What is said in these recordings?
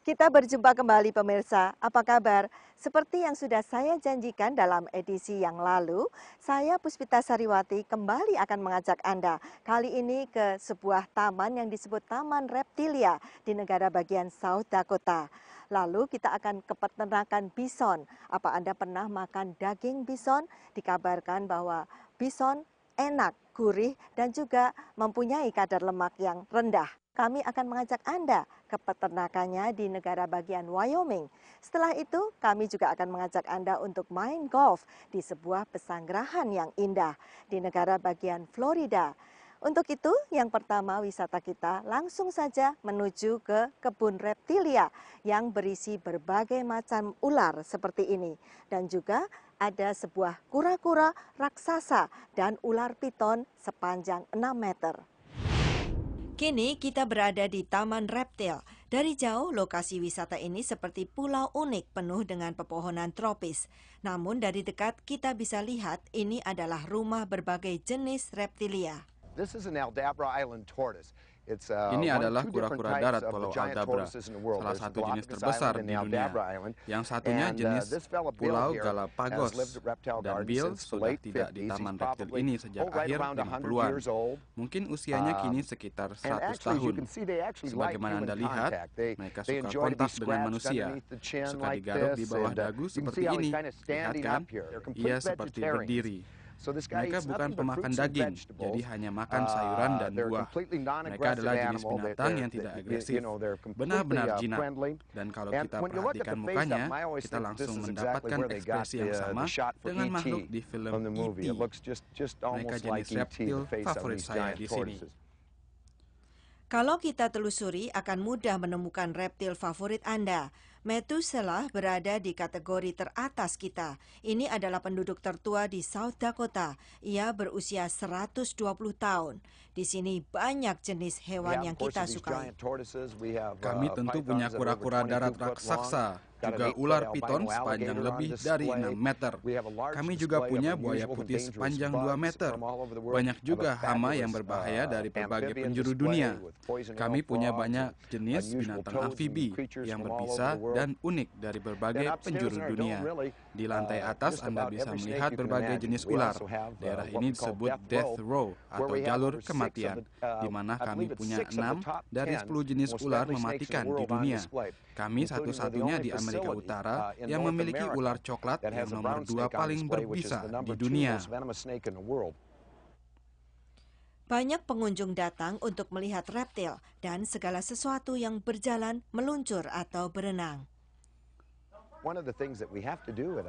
Kita berjumpa kembali pemirsa, apa kabar? Seperti yang sudah saya janjikan dalam edisi yang lalu, saya Puspita Sariwati kembali akan mengajak Anda kali ini ke sebuah taman yang disebut Taman Reptilia di negara bagian South Dakota. Lalu kita akan ke peternakan bison. Apa Anda pernah makan daging bison? Dikabarkan bahwa bison enak, gurih, dan juga mempunyai kadar lemak yang rendah. Kami akan mengajak Anda ke peternakannya di negara bagian Wyoming. Setelah itu, kami juga akan mengajak Anda untuk main golf di sebuah pesanggerahan yang indah di negara bagian Florida. Untuk itu, yang pertama wisata kita langsung saja menuju ke kebun reptilia yang berisi berbagai macam ular seperti ini. Dan juga ada sebuah kura-kura raksasa dan ular piton sepanjang 6 meter. Kini kita berada di Taman Reptil. Dari jauh, lokasi wisata ini seperti pulau unik penuh dengan pepohonan tropis. Namun dari dekat kita bisa lihat ini adalah rumah berbagai jenis reptilia. Ini adalah kura-kura darat Pulau Aldabra, salah satu jenis terbesar di dunia. Yang satunya jenis Pulau Galapagos, dan Bill sudah tidak di Taman Reptil ini sejak akhir 50-an. Mungkin usianya kini sekitar 100 tahun. Sebagaimana Anda lihat, mereka suka kontak dengan manusia, suka digaruk di bawah dagu seperti ini. Lihat kan? Ia seperti berdiri. Mereka bukan pemakan daging, jadi hanya makan sayuran dan buah. Mereka adalah jenis binatang yang tidak agresif, benar-benar jinak. Dan kalau kita perhatikan mukanya, kita langsung mendapatkan ekspresi yang sama dengan makhluk di film E.T. Mereka jenis reptil favorit saya di sini. Kalau kita telusuri, akan mudah menemukan reptil favorit Anda. Methuselah berada di kategori teratas kita. Ini adalah penduduk tertua di South Dakota. Ia berusia 120 tahun. Di sini banyak jenis hewan yang kita sukai. Kami tentu punya kura-kura darat raksasa, juga ular piton sepanjang lebih dari 6 meter. Kami juga punya buaya putih sepanjang 2 meter. Banyak juga hama yang berbahaya dari berbagai penjuru dunia. Kami punya banyak jenis binatang amfibi yang berbisa dan unik dari berbagai penjuru dunia. Di lantai atas Anda bisa melihat berbagai jenis ular. Daerah ini disebut Death Row atau jalur kematian, di mana kami punya 6 dari 10 jenis ular mematikan di dunia. Kami satu-satunya di Amerika Utara yang memiliki ular coklat yang nomor 2 paling berbisa di dunia. Banyak pengunjung datang untuk melihat reptil dan segala sesuatu yang berjalan, meluncur atau berenang.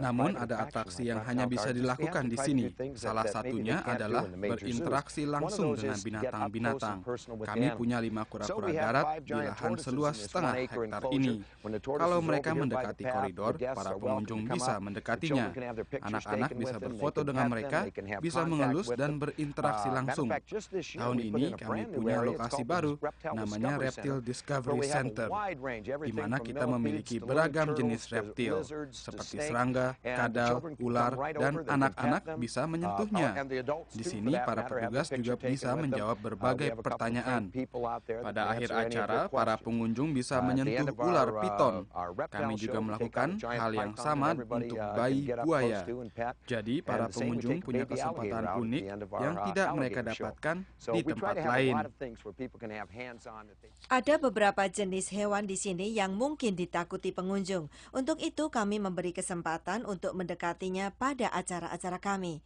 Namun ada atraksi yang hanya bisa dilakukan di sini. Salah satunya adalah berinteraksi langsung dengan binatang-binatang. Kami punya 5 kura-kura darat di lahan seluas setengah hektar ini. Kalau mereka mendekati koridor, para pengunjung bisa mendekatinya. Anak-anak bisa berfoto dengan mereka, bisa mengelus dan berinteraksi langsung. Tahun ini kami punya lokasi baru, namanya Reptile Discovery Center, di mana kita memiliki beragam jenis reptil seperti serangga, kadal, ular, dan anak-anak bisa menyentuhnya. Di sini para petugas juga bisa menjawab berbagai pertanyaan. Pada akhir acara, para pengunjung bisa menyentuh ular piton. Kami juga melakukan hal yang sama untuk bayi buaya. Jadi para pengunjung punya kesempatan unik yang tidak mereka dapatkan di tempat lain. Ada beberapa jenis hewan di sini yang mungkin ditakuti pengunjung. Untuk itu kami memberi kesempatan untuk mendekatinya pada acara-acara kami.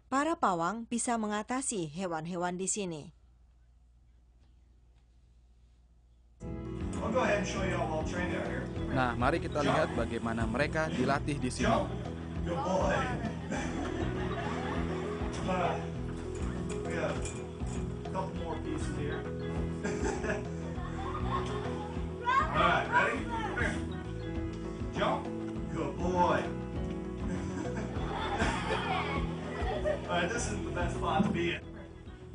Para pawang bisa mengatasi hewan-hewan di sini. Nah, mari kita lihat bagaimana mereka dilatih di sini. Alright, ready? Jump. Good boy. Alright, this is the best spot to be in.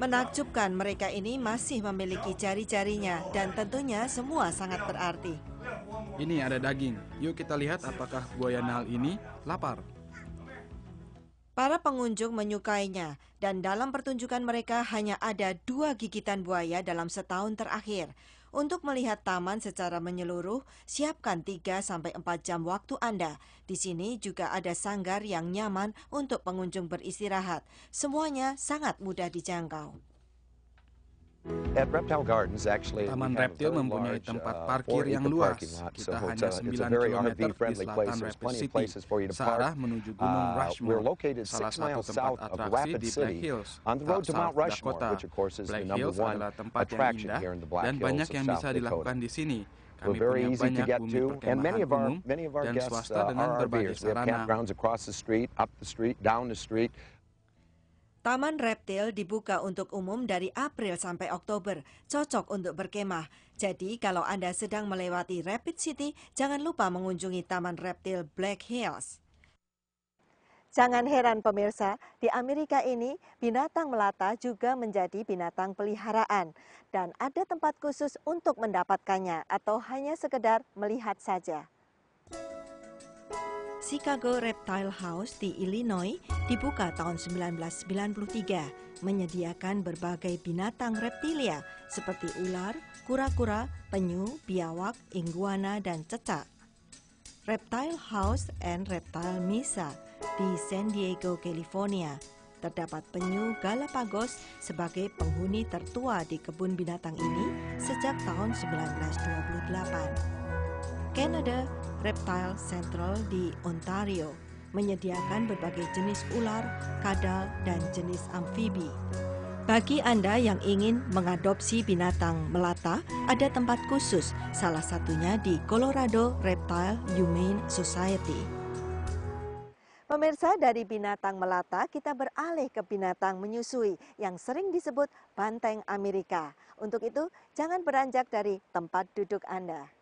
Menakjubkan, mereka ini masih memiliki jari-jarinya dan tentunya semua sangat berarti. Ini ada daging. Yuk kita lihat apakah buaya Nile ini lapar. Para pengunjung menyukainya dan dalam pertunjukan mereka hanya ada 2 gigitan buaya dalam setahun terakhir. Untuk melihat taman secara menyeluruh, siapkan 3-4 jam waktu Anda. Di sini juga ada sanggar yang nyaman untuk pengunjung beristirahat. Semuanya sangat mudah dijangkau. Taman Reptil mempunyai tempat parkir yang luas. Kita hanya 9 km di selatan Rapid City, searah menuju Gunung Rushmore, salah satu tempat atraksi di Black Hills, South Dakota. Black Hills adalah tempat yang indah dan banyak yang bisa dilakukan di sini. Kami punya banyak bumi perkemahan umum dan swasta dengan berbagai sarana. Taman Reptil dibuka untuk umum dari April sampai Oktober, cocok untuk berkemah. Jadi kalau Anda sedang melewati Rapid City, jangan lupa mengunjungi Taman Reptil Black Hills. Jangan heran pemirsa, di Amerika ini binatang melata juga menjadi binatang peliharaan. Dan ada tempat khusus untuk mendapatkannya atau hanya sekedar melihat saja. Chicago Reptile House di Illinois dibuka tahun 1993, menyediakan berbagai binatang reptilia seperti ular, kura-kura, penyu, biawak, iguana, dan cecak. Reptile House and Reptile Mesa di San Diego, California. Terdapat penyu Galapagos sebagai penghuni tertua di kebun binatang ini sejak tahun 1928. Canada Reptile Central di Ontario menyediakan berbagai jenis ular, kadal, dan jenis amfibi. Bagi Anda yang ingin mengadopsi binatang melata, ada tempat khusus, salah satunya di Colorado Reptile Humane Society. Pemirsa, dari binatang melata kita beralih ke binatang menyusui yang sering disebut banteng Amerika. Untuk itu, jangan beranjak dari tempat duduk Anda.